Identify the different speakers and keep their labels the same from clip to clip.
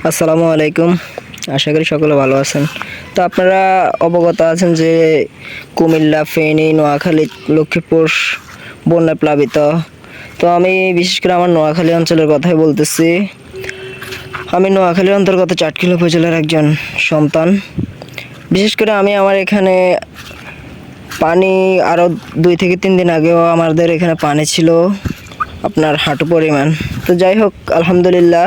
Speaker 1: আসসালামু আলাইকুম। আশা করি সকলে ভালো আছেন। তো আপনারা অবগত আছেন যে কুমিল্লা, ফেনী, নোয়াখালী, লক্ষ্মীপুর বন্যায় প্লাবিত। তো আমি বিশেষ করে আমার নোয়াখালী অঞ্চলের কথাই বলতেছি। আমি নোয়াখালীর অন্তর্গত চাটখিল উপজেলার একজন সন্তান। বিশেষ করে আমি আমার এখানে পানি আরও 2 থেকে 3 দিন আগেও আমাদের এখানে পানি ছিল আপনার হাঁটু পরিমাণ। তো যাই হোক, আলহামদুলিল্লাহ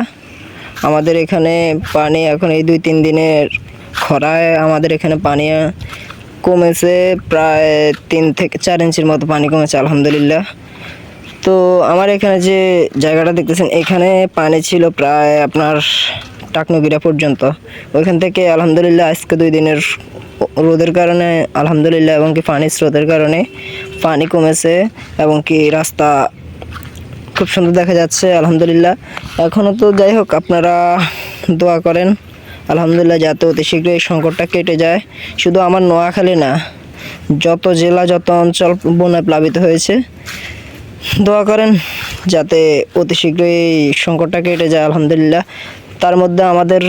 Speaker 1: আমাদের এখানে পানি এখন এই 2-3 দিনের খরায় আমাদের এখানে পানি কমেছে, প্রায় 3 থেকে 4 ইঞ্চির মতো পানি কমেছে আলহামদুলিল্লাহ। তো আমার এখানে যে জায়গাটা দেখতেছেন, এখানে পানি ছিল প্রায় আপনার টাকনুগিরা পর্যন্ত। ওইখান থেকে আলহামদুলিল্লাহ আজকে 2 দিনের রোদের কারণে আলহামদুলিল্লাহ এবং কি পানির স্রোতের কারণে পানি কমেছে এবং কি রাস্তা খুব সুন্দর দেখা যাচ্ছে আলহামদুলিল্লাহ। এখনও তো যাই হোক, আপনারা দোয়া করেন আলহামদুলিল্লাহ যাতে অতি শীঘ্রই এই সংকটটা কেটে যায়। শুধু আমার নোয়াখালী না, যত জেলা যত অঞ্চল বন্যায় প্লাবিত হয়েছে, দোয়া করেন যাতে অতি শীঘ্রই এই সংকটটা কেটে যায় আলহামদুলিল্লাহ। তার মধ্যে আমাদের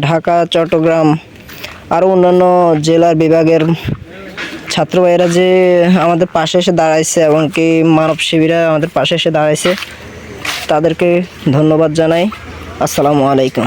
Speaker 1: ঢাকা, চট্টগ্রাম আরও অন্যান্য জেলার বিভাগের ছাত্র ভাইয়েরা যে আমাদের পাশে এসে দাঁড়াইছে এবং কি মানব শিবিরা আমাদের পাশে এসে দাঁড়াইছে, তাদেরকে ধন্যবাদ জানাই। আসসালামু আলাইকুম।